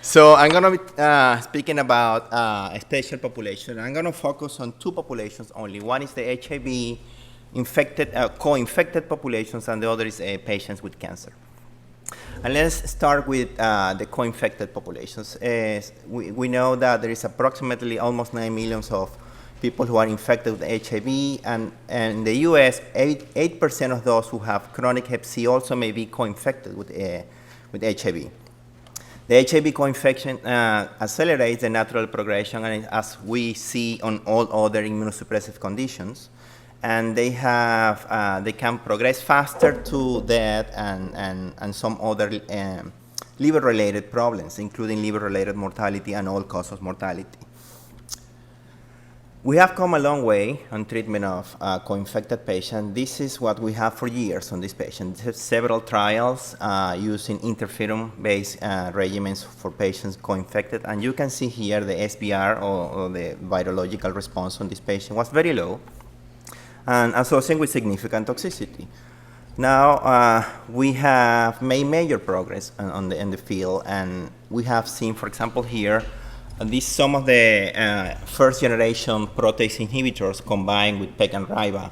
So I'm going to be speaking about a special population. I'm going to focus on two populations only. One is the HIV infected, co-infected populations, and the other is patients with cancer. And let's start with the co-infected populations. We know that there is approximately almost 9 million of people who are infected with HIV, and in the US, 8% of those who have chronic Hep C also may be co-infected with HIV. The HIV co-infection accelerates the natural progression, and as we see on all other immunosuppressive conditions, and they can progress faster to death and some other liver-related problems, including liver-related mortality and all causes mortality. We have come a long way on treatment of co-infected patients. This is what we have for years on this patient. There's several trials using interferon-based regimens for patients co-infected, and you can see here the SVR, or the virological response on this patient, was very low and associated with significant toxicity. Now, we have made major progress in the field, and we have seen, for example, here, some of the first-generation protease inhibitors combined with PEG and RIBA.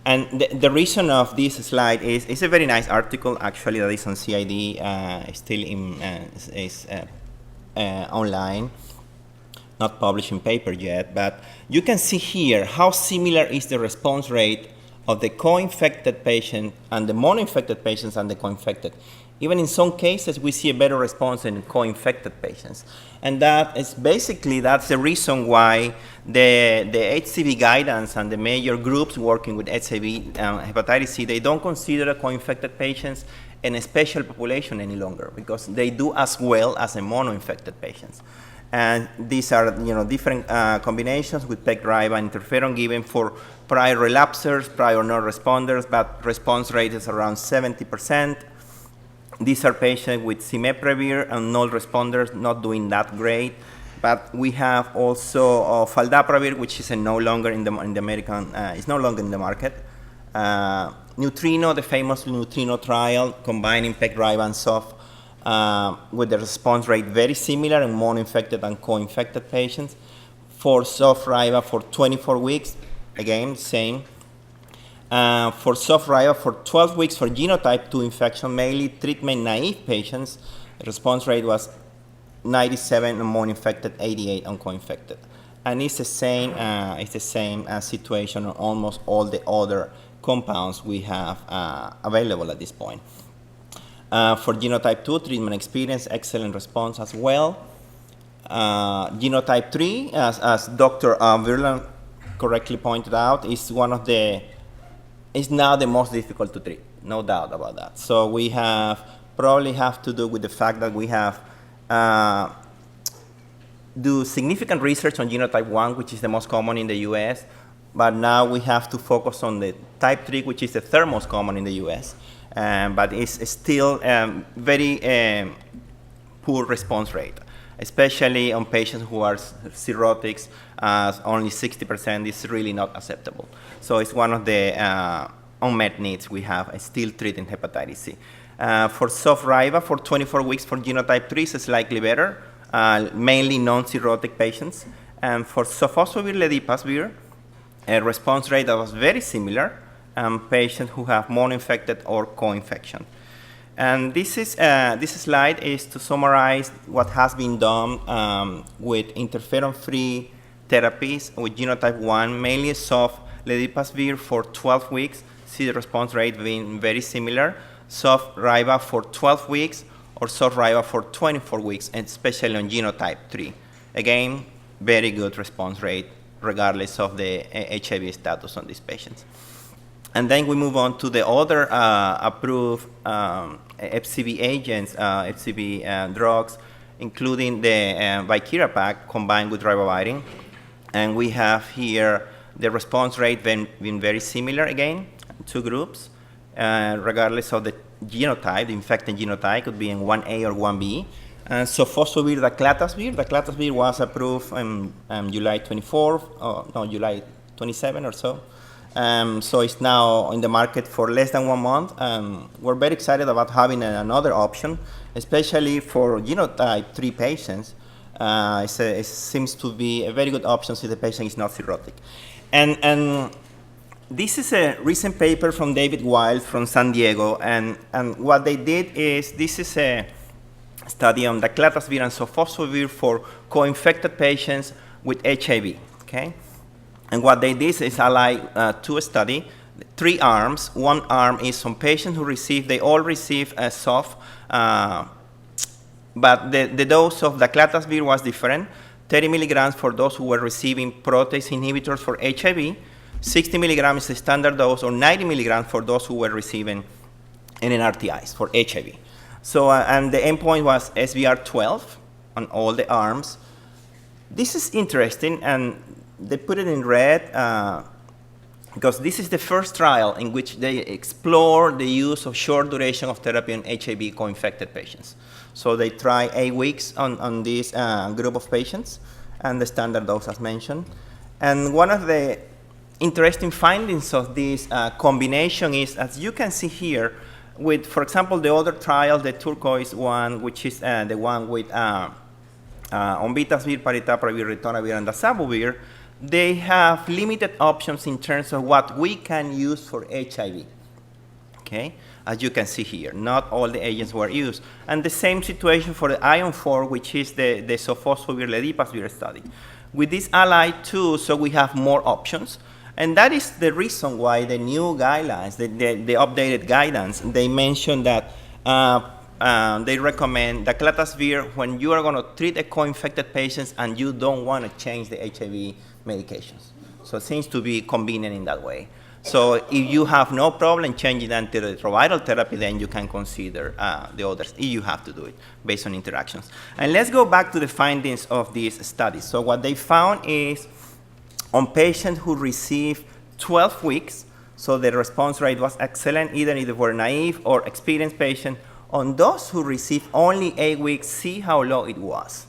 And the reason of this slide is it's a very nice article, actually, that is on CID, still online, not published in paper yet. But you can see here how similar is the response rate of the co-infected patient and the mono-infected patients and the co-infected. Even in some cases, we see a better response in co-infected patients. And that is basically, that's the reason why the HCV guidance and the major groups working with HIV, hepatitis C, they don't consider co-infected patients in a special population any longer, because they do as well as the mono-infected patients. And these are different combinations with PEG-RIBA and interferon given for prior relapsers, prior non-responders, but response rate is around 70%. These are patients with cimeprevir and null responders, not doing that great. But we have also faldapravir, which is no longer in the American, is no longer in the market. Neutrino, the famous Neutrino trial, combining PEG-RIBA and SOF, with the response rate very similar in mono-infected and co-infected patients. For SOF-RIBA for 24 weeks, again, same. For SOF-RIBA for 12 weeks for genotype 2 infection, mainly treatment-naive patients, the response rate was 97 on mono-infected, 88 on co-infected. And it's the same situation on almost all the other compounds we have available at this point. For genotype 2, treatment experience, excellent response as well. Genotype 3, as Dr. Virland correctly pointed out, is now the most difficult to treat, no doubt about that. So we probably have to do with the fact that we have do significant research on genotype 1, which is the most common in the US, but now we have to focus on the type 3, which is the third most common in the US, but it's still very poor response rate, especially on patients who are cirrhotics. Only 60% is really not acceptable. So it's one of the unmet needs we have still treating hepatitis C. For SOF-RIBA for 24 weeks for genotype 3 is slightly better, mainly non-cirrhotic patients. And for sofosbuvir/ledipasvir, a response rate that was very similar, patients who have mono-infected or co-infection. And this slide is to summarize what has been done with interferon-free therapies with genotype 1, mainly SOF-ledipasvir for 12 weeks. See the response rate being very similar. SOF-RIBA for 12 weeks or SOF-RIBA for 24 weeks, and especially on genotype 3. Again, very good response rate regardless of the HIV status on these patients. And then we move on to the other approved HCV agents, HCV drugs, including the Viekira-Pak combined with ribavirin. And we have here the response rate been very similar again, two groups, regardless of the genotype. The infected genotype could be in 1A or 1B. And so daclatasvir was approved on July 24th, no, July 27 or so. So it's now in the market for less than 1 month. We're very excited about having another option, especially for genotype 3 patients. It seems to be a very good option if the patient is not cirrhotic. And this is a recent paper from David Wild from San Diego, and what they did is, this is a study on daclatasvir and sofosbuvir for co-infected patients with HIV, okay? And what they did is allied to a study, 3 arms. One arm is some patients who they all receive a soft, but the dose of daclatasvir was different. 30 milligrams for those who were receiving protease inhibitors for HIV, 60 milligrams is the standard dose, or 90 milligrams for those who were receiving NNRTIs for HIV. So, and the endpoint was SVR12 on all the arms. This is interesting, and they put it in red because this is the first trial in which they explore the use of short duration of therapy in HIV co-infected patients. So they try 8 weeks on this group of patients, and the standard dose as mentioned. And one of the interesting findings of this combination is, as you can see here, with, for example, the other trial, the turquoise one, which is the one with onvitasvir, paritaprevir, ritonavir, and dazabuvir, they have limited options in terms of what we can use for HIV, okay? As you can see here, not all the agents were used. And the same situation for the ION4, which is the sofosbuvir ledipasvir study. With this allied too, so we have more options. And that is the reason why the new guidelines, the updated guidance, they mention that they recommend daclatasvir when you are going to treat a co-infected patients and you don't want to change the HIV medications. So it seems to be convenient in that way. So if you have no problem changing the antiretroviral therapy, then you can consider the others, if you have to do it based on interactions. And let's go back to the findings of these studies. So what they found is, on patients who received 12 weeks, so the response rate was excellent, either if they were naive or experienced patients. On those who received only 8 weeks, see how low it was.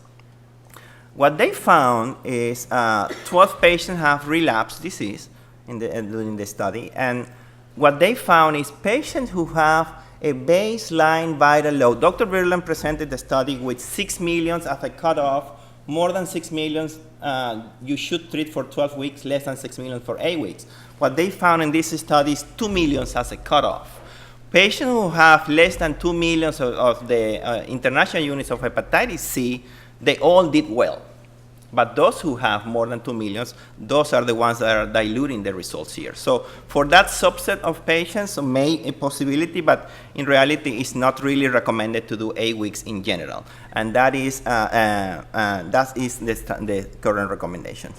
What they found is 12 patients have relapsed disease during the study, and what they found is patients who have a baseline viral load. Dr. Virland presented the study with 6 million as a cutoff. More than 6 million, you should treat for 12 weeks, less than 6 million for 8 weeks. What they found in this study is 2 million as a cutoff. Patients who have less than 2 million of the international units of hepatitis C, they all did well. But those who have more than 2 million, those are the ones that are diluting the results here. So for that subset of patients, may a possibility, but in reality, it's not really recommended to do 8 weeks in general. And that is the current recommendation.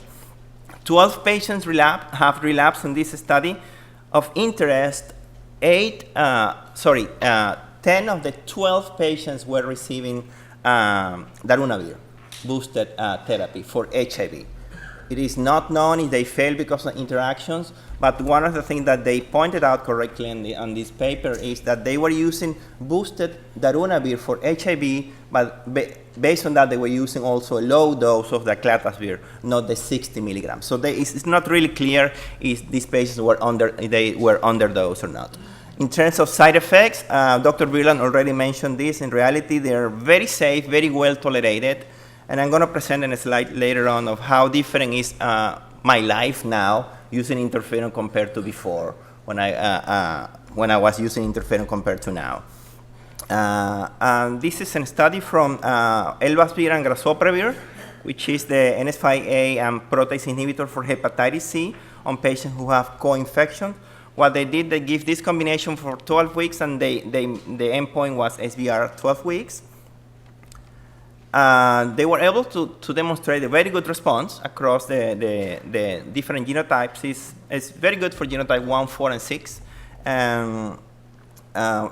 12 patients have relapsed in this study. Of interest, 10 of the 12 patients were receiving darunavir boosted therapy for HIV. It is not known if they failed because of interactions, but one of the things that they pointed out correctly on this paper is that they were using boosted darunavir for HIV, but based on that, they were using also a low dose of daclatasvir, not the 60 milligrams. So it's not really clear if these patients were underdosed or not. In terms of side effects, Dr. Virland already mentioned this. In reality, they are very safe, very well tolerated. And I'm going to present in a slide later on of how different is my life now using interferon compared to before, when I was using interferon compared to now. And this is a study from elbasvir and grasoprevir, which is the NS5A and protease inhibitor for hepatitis C on patients who have co-infection. What they did, they give this combination for 12 weeks, and the endpoint was SVR 12 weeks. They were able to demonstrate a very good response across the different genotypes. It's very good for genotype 1, 4, and 6.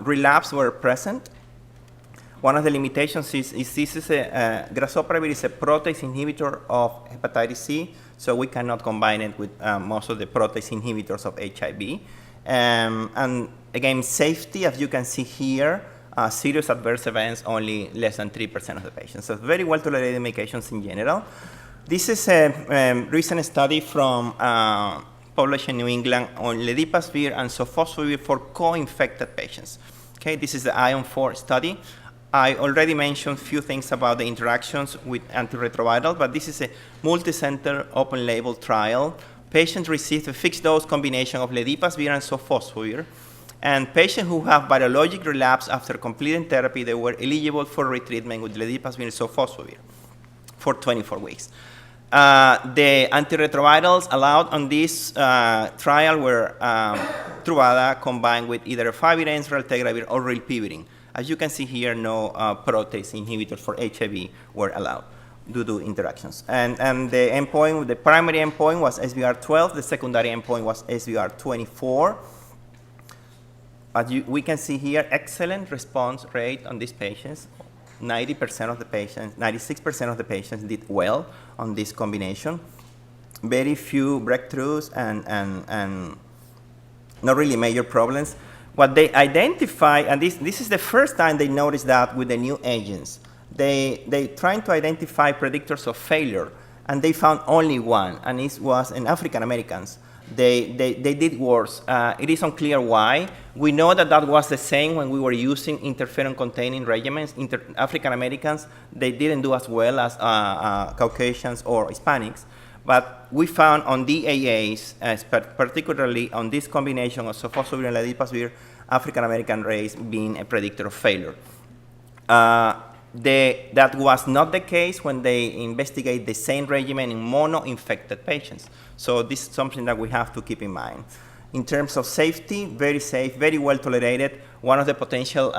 Relapse were present. One of the limitations is this is grasoprevir is a protease inhibitor of hepatitis C, so we cannot combine it with most of the protease inhibitors of HIV. And again, safety, as you can see here, serious adverse events, only less than 3% of the patients. So very well tolerated medications in general. This is a recent study from published in New England on ledipasvir and sofosbuvir for co-infected patients. Okay, this is the ION-4 study. I already mentioned a few things about the interactions with antiretroviral, but this is a multi-center open-label trial. Patients received a fixed-dose combination of ledipasvir and sofosbuvir, and patients who have virologic relapse after completing therapy, they were eligible for retreatment with ledipasvir and sofosbuvir for 24 weeks. The antiretrovirals allowed on this trial were Truvada combined with either efavirenz, raltegravir, or rilpivirine. As you can see here, no protease inhibitors for HIV were allowed due to interactions. And the endpoint, the primary endpoint was SVR12, the secondary endpoint was SVR24. As we can see here, excellent response rate on these patients. 90% of the patients, 96% of the patients did well on this combination. Very few breakthroughs and not really major problems. What they identify, and this is the first time they noticed that with the new agents, they trying to identify predictors of failure, and they found only one, and it was in African Americans. They did worse. It is unclear why. We know that that was the same when we were using interferon-containing regimens. African Americans, they didn't do as well as Caucasians or Hispanics. But we found on DAAs, particularly on this combination of sofosbuvir and ledipasvir, African American race being a predictor of failure. That was not the case when they investigate the same regimen in mono-infected patients. So this is something that we have to keep in mind. In terms of safety, very safe, very well tolerated. One of the potential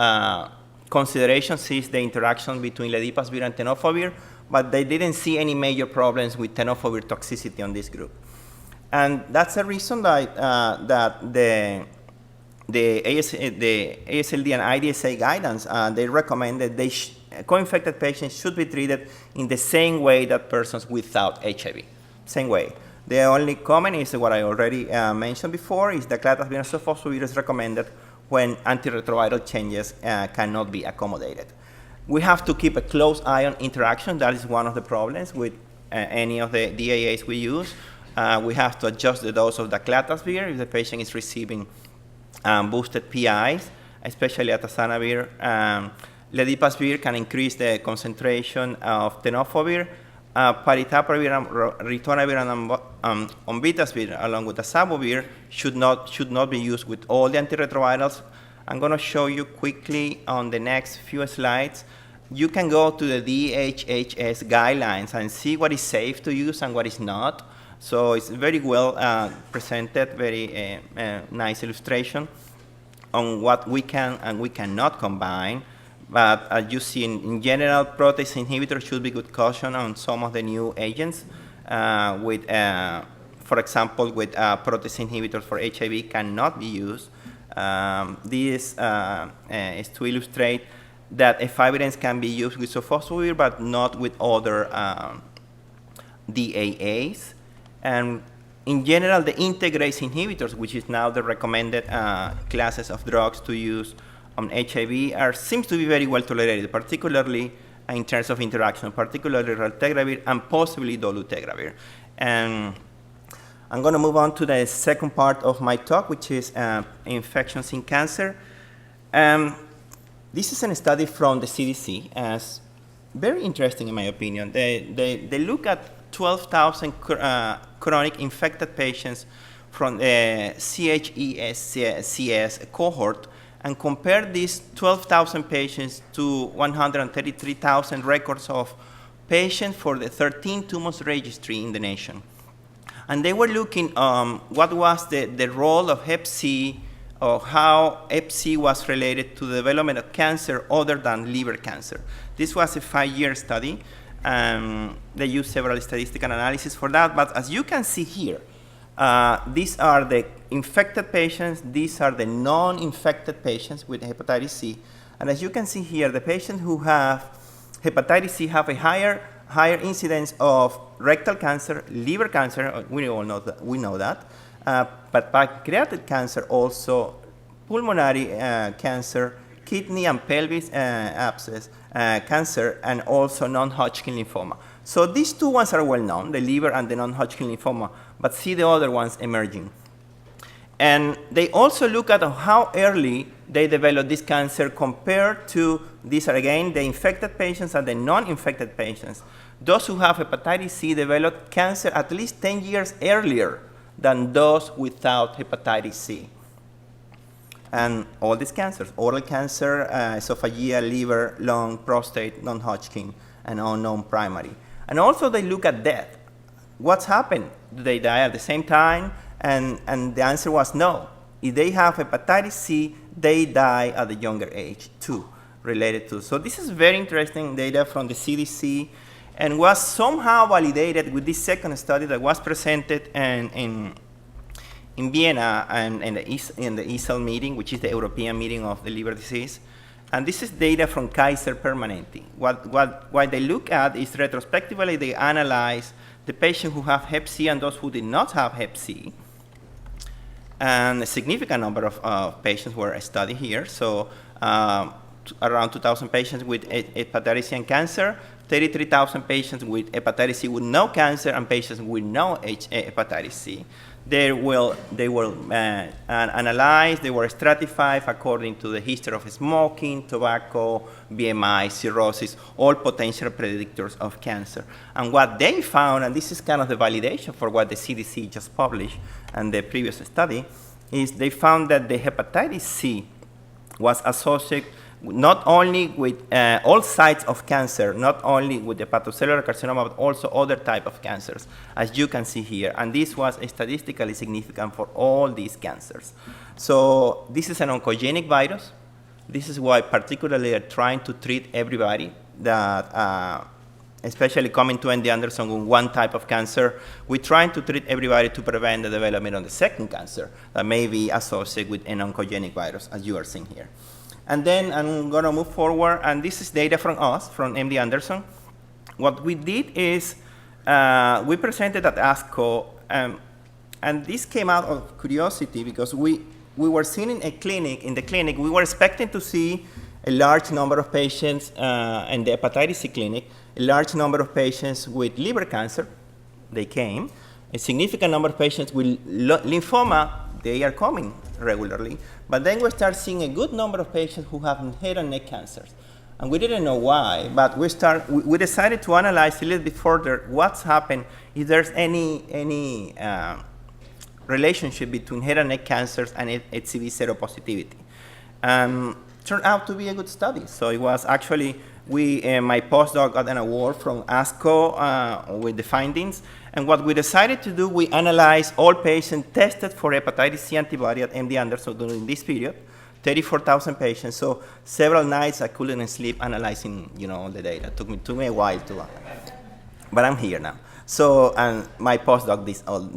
considerations is the interaction between ledipasvir and tenofovir, but they didn't see any major problems with tenofovir toxicity on this group. And that's the reason that the AASLD and IDSA guidance, they recommend that co-infected patients should be treated in the same way that persons without HIV, same way. The only comment is what I already mentioned before, is that cladribine and sofosbuvir is recommended when antiretroviral changes cannot be accommodated. We have to keep a close eye on interaction. That is one of the problems with any of the DAAs we use. We have to adjust the dose of the cladribine if the patient is receiving boosted PIs, especially atazanavir. Ledipasvir can increase the concentration of tenofovir. Paritaprevir, ritonavir, and onbitasvir, along with azabovir, should not be used with all the antiretrovirals. I'm going to show you quickly on the next few slides. You can go to the DHHS guidelines and see what is safe to use and what is not. So it's very well presented, very nice illustration on what we can and we cannot combine. But as you see, in general, protease inhibitors should be with caution on some of the new agents. For example, with protease inhibitors for HIV cannot be used. This is to illustrate that efavirenz can be used with sofosbuvir, but not with other DAAs. And in general, the integrase inhibitors, which is now the recommended classes of drugs to use on HIV, seems to be very well tolerated, particularly in terms of interaction, particularly raltegravir and possibly dolutegravir. And I'm going to move on to the second part of my talk, which is infections in cancer. This is a study from the CDC, as very interesting in my opinion. They look at 12,000 chronic infected patients from the CHESCS cohort, and compare these 12,000 patients to 133,000 records of patients for the 13 tumors registry in the nation. And they were looking what was the role of Hep C, or how Hep C was related to the development of cancer other than liver cancer. This was a 5-year study. They used several statistical analyses for that, but as you can see here, these are the infected patients, these are the non-infected patients with hepatitis C. And as you can see here, the patients who have hepatitis C have a higher incidence of rectal cancer, liver cancer, we know that, but pancreatic cancer also, pulmonary cancer, kidney and pelvis abscess, cancer, and also non-Hodgkin lymphoma. So these two ones are well known, the liver and the non-Hodgkin lymphoma, but see the other ones emerging. And they also look at how early they develop this cancer compared to, these are again the infected patients and the non-infected patients. Those who have hepatitis C develop cancer at least 10 years earlier than those without hepatitis C. And all these cancers, oral cancer, esophageal, liver, lung, prostate, non-Hodgkin, and unknown primary. And also they look at death. What's happened? Do they die at the same time? And the answer was no. If they have hepatitis C, they die at a younger age too, related to. So this is very interesting data from the CDC and was somehow validated with this second study that was presented in Vienna and in the EASL meeting, which is the European meeting of the liver disease. And this is data from Kaiser Permanente. What they look at is retrospectively they analyze the patients who have Hep C and those who did not have Hep C. And a significant number of patients were studied here. So around 2,000 patients with hepatitis C and cancer, 33,000 patients with hepatitis C with no cancer, and patients with no hepatitis C. They were analyzed, they were stratified according to the history of smoking, tobacco, BMI, cirrhosis, all potential predictors of cancer. And what they found, and this is kind of the validation for what the CDC just published and the previous study, is they found that the hepatitis C was associated not only with all sites of cancer, not only with the hepatocellular carcinoma, but also other type of cancers, as you can see here. And this was statistically significant for all these cancers. So this is an oncogenic virus. This is why particularly they're trying to treat everybody that, especially coming to MD Anderson with one type of cancer, we're trying to treat everybody to prevent the development of the second cancer that may be associated with an oncogenic virus, as you are seeing here. And then I'm going to move forward, and this is data from us, from MD Anderson. What we did is we presented at ASCO, and this came out of curiosity because we were seeing in the clinic, we were expecting to see a large number of patients in the hepatitis C clinic, a large number of patients with liver cancer, they came, a significant number of patients with lymphoma, they are coming regularly. But then we start seeing a good number of patients who have head and neck cancers. And we didn't know why, but we decided to analyze a little bit further what's happened, if there's any relationship between head and neck cancers and HCV seropositivity. Turned out to be a good study. So it was actually, my postdoc got an award from ASCO with the findings. And what we decided to do, we analyzed all patients tested for hepatitis C antibody at MD Anderson during this period, 34,000 patients. So several nights I couldn't sleep analyzing, all the data. It took me a while to, but I'm here now. So, and my postdoc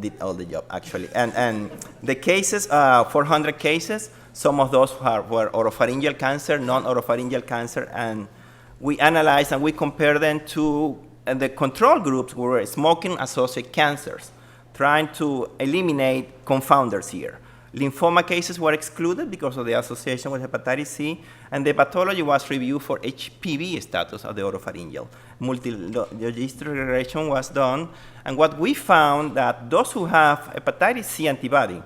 did all the job actually. And the cases, 400 cases, some of those were oropharyngeal cancer, non-oropharyngeal cancer, and we analyzed and we compared them to the control groups were smoking-associated cancers, trying to eliminate confounders here. Lymphoma cases were excluded because of the association with hepatitis C, and the pathology was reviewed for HPV status of the oropharyngeal. Multi-logistic regression was done, and what we found that those who have hepatitis C antibody,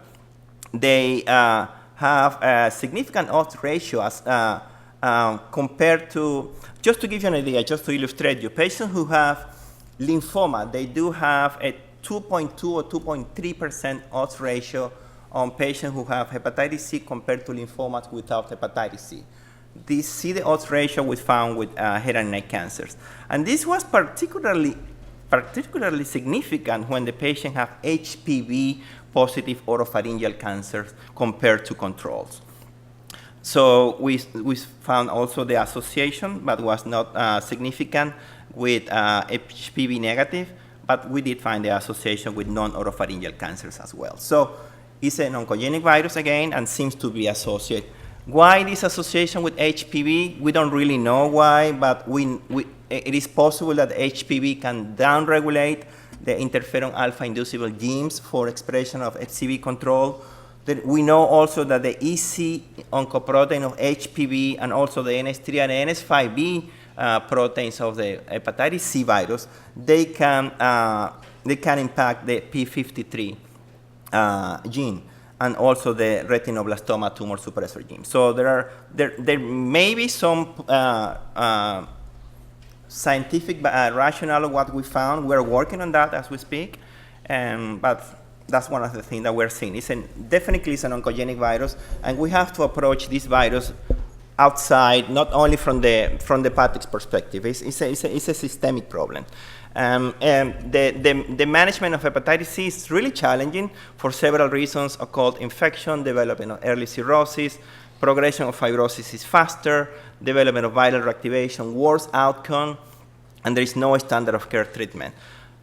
they have a significant odds ratio as compared to, just to give you an idea, just to illustrate you, patients who have lymphoma, they do have a 2.2 or 2.3% odds ratio on patients who have hepatitis C compared to lymphomas without hepatitis C. See the odds ratio we found with head and neck cancers. And this was particularly significant when the patient have HPV positive oropharyngeal cancers compared to controls. So we found also the association, but was not significant with HPV negative, but we did find the association with non-oropharyngeal cancers as well. So it's an oncogenic virus again and seems to be associated. Why this association with HPV? We don't really know why, but it is possible that HPV can downregulate the interferon alpha inducible genes for expression of HCV control. We know also that the EC oncoprotein of HPV and also the NS3 and NS5B proteins of the hepatitis C virus, they can impact the p53 gene and also the retinoblastoma tumor suppressor gene. So there may be some scientific rationale of what we found. We're working on that as we speak, but that's one of the things that we're seeing. Definitely it's an oncogenic virus, and we have to approach this virus outside, not only from the hepatic perspective. It's a systemic problem. The management of hepatitis C is really challenging for several reasons: occult infection, development of early cirrhosis, progression of fibrosis is faster, development of viral reactivation, worse outcome, and there is no standard of care treatment.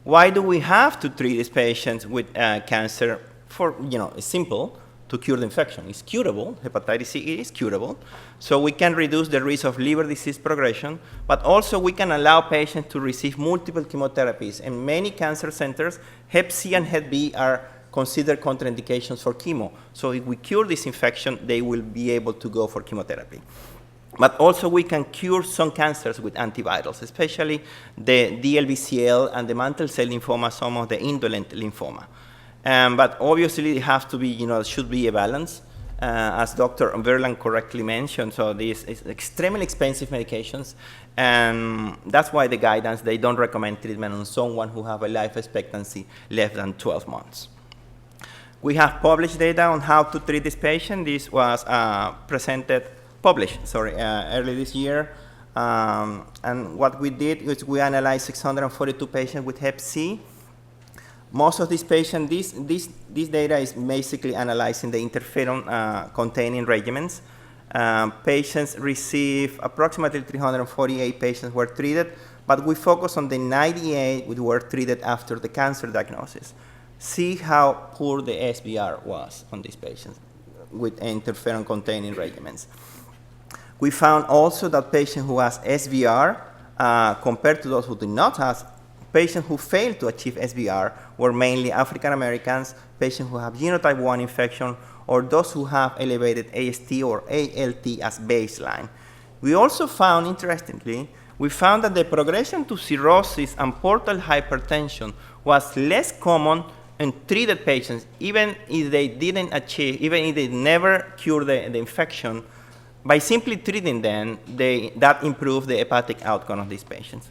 Why do we have to treat these patients with cancer? It's simple. To cure the infection. It's curable. Hepatitis C is curable. So we can reduce the risk of liver disease progression, but also we can allow patients to receive multiple chemotherapies. In many cancer centers, Hep C and Hep B are considered contraindications for chemo. So if we cure this infection, they will be able to go for chemotherapy. But also we can cure some cancers with antivirals, especially the DLBCL and the mantle cell lymphoma, some of the indolent lymphoma. But obviously it has to be, should be a balance, as Dr. Verland correctly mentioned. So these is extremely expensive medications, and that's why the guidance, they don't recommend treatment on someone who have a life expectancy less than 12 months. We have published data on how to treat this patient. This was published early this year. And what we did is we analyzed 642 patients with Hep C. Most of these patients, this data is basically analyzing the interferon containing regimens. Patients receive approximately 348 patients were treated, but we focus on the 98 who were treated after the cancer diagnosis. See how poor the SVR was on these patients with interferon containing regimens. We found also that patients who has SVR, compared to those who did not have, patients who failed to achieve SVR were mainly African Americans, patients who have genotype 1 infection, or those who have elevated AST or ALT as baseline. We also found, interestingly, that the progression to cirrhosis and portal hypertension was less common in treated patients, even if they didn't achieve, even if they never cured the infection. By simply treating them, that improved the hepatic outcome of these patients.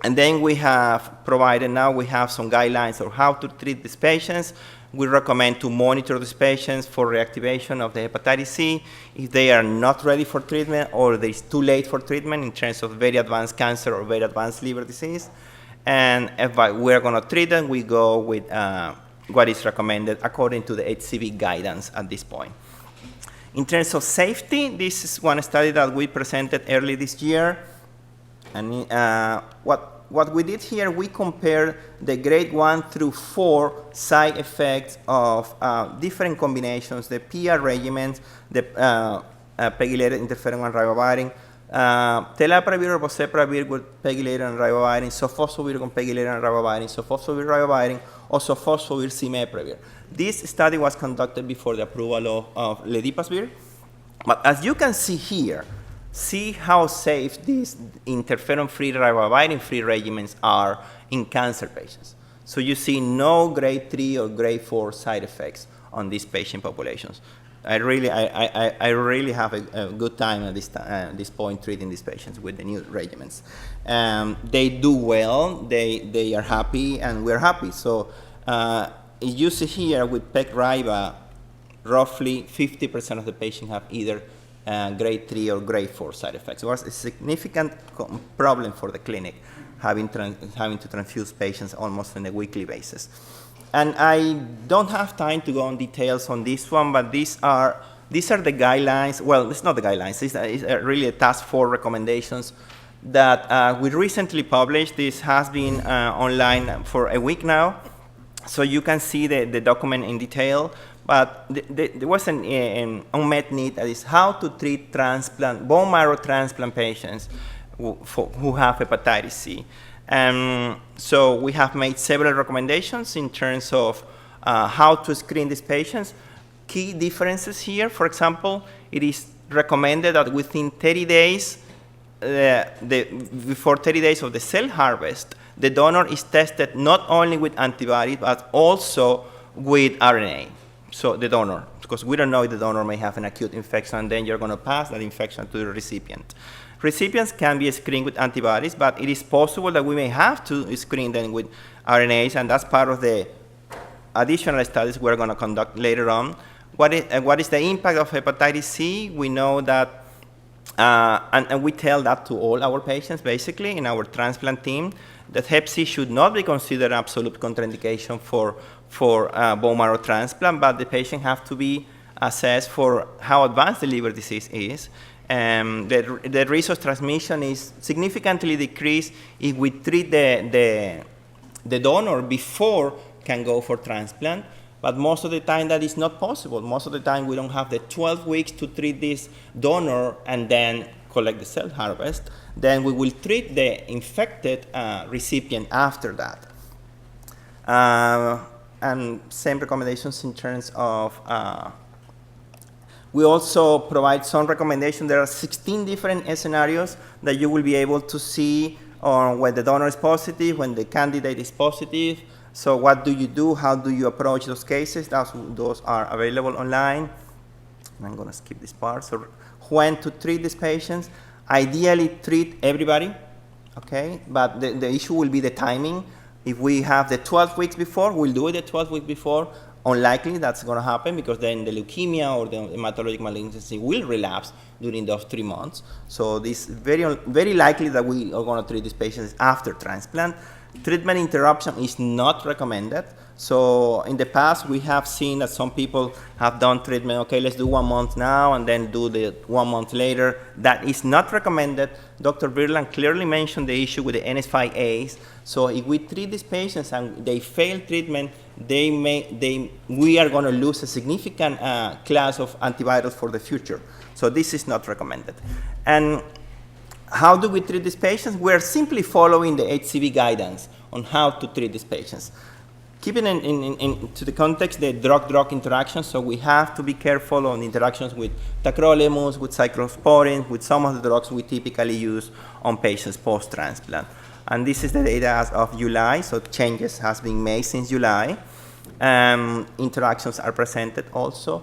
And then we have provided, now we have some guidelines on how to treat these patients. We recommend to monitor these patients for reactivation of the hepatitis C if they are not ready for treatment or it's too late for treatment in terms of very advanced cancer or very advanced liver disease. And if we're going to treat them, we go with what is recommended according to the HCV guidance at this point. In terms of safety, this is one study that we presented early this year. And what we did here, we compared the grade 1 through 4 side effects of different combinations, the PR regimens, the pegylated interferon and ribavirin, telaprevir or boceprevir with pegylated and ribavirin, sofosbuvir with pegylated and ribavirin, sofosbuvir ribavirin, or sofosbuvir cimeprevir. This study was conducted before the approval of ledipasvir. But as you can see here, see how safe these interferon-free, ribavirin-free regimens are in cancer patients. So you see no grade 3 or grade 4 side effects on these patient populations. I really have a good time at this point treating these patients with the new regimens. They do well, they are happy, and we're happy. So you see here with PEG-RIBA, roughly 50% of the patients have either grade 3 or grade 4 side effects. It was a significant problem for the clinic, having to transfuse patients almost on a weekly basis. And I don't have time to go on details on this one, but these are the guidelines. Well, it's not the guidelines. It's really a task force recommendations that we recently published. This has been online for a week now, so you can see the document in detail. But there was an unmet need, that is how to treat bone marrow transplant patients who have hepatitis C. So we have made several recommendations in terms of how to screen these patients. Key differences here, for example, it is recommended that within 30 days before 30 days of the cell harvest, the donor is tested not only with antibodies, but also with RNA. So the donor, because we don't know if the donor may have an acute infection, and then you're going to pass that infection to the recipient. Recipients can be screened with antibodies, but it is possible that we may have to screen them with RNAs, and that's part of the additional studies we're going to conduct later on. What is the impact of hepatitis C? We know that, and we tell that to all our patients, basically, in our transplant team, that Hep C should not be considered absolute contraindication for bone marrow transplant, but the patient have to be assessed for how advanced the liver disease is. The risk of transmission is significantly decreased if we treat the donor before can go for transplant, but most of the time that is not possible. Most of the time we don't have the 12 weeks to treat this donor and then collect the cell harvest. Then we will treat the infected recipient after that. And same recommendations in terms of, we also provide some recommendations. There are 16 different scenarios that you will be able to see when the donor is positive, when the candidate is positive. So what do you do? How do you approach those cases? Those are available online. I'm going to skip this part. So when to treat these patients? Ideally treat everybody, okay? But the issue will be the timing. If we have the 12 weeks before, we'll do it the 12 weeks before. Unlikely that's going to happen because then the leukemia or the hematologic malignancy will relapse during those 3 months. So this very likely that we are going to treat these patients after transplant. Treatment interruption is not recommended. So in the past, we have seen that some people have done treatment, okay, let's do 1 month now and then do the 1 month later. That is not recommended. Dr. Birland clearly mentioned the issue with the NS5As. So if we treat these patients and they fail treatment, we are going to lose a significant class of antivirals for the future. So this is not recommended. And how do we treat these patients? We're simply following the HCV guidance on how to treat these patients. Keeping into the context the drug-drug interactions, so we have to be careful on interactions with tacrolimus, with cyclosporin, with some of the drugs we typically use on patients post-transplant. And this is the data as of July, so changes has been made since July. Interactions are presented also.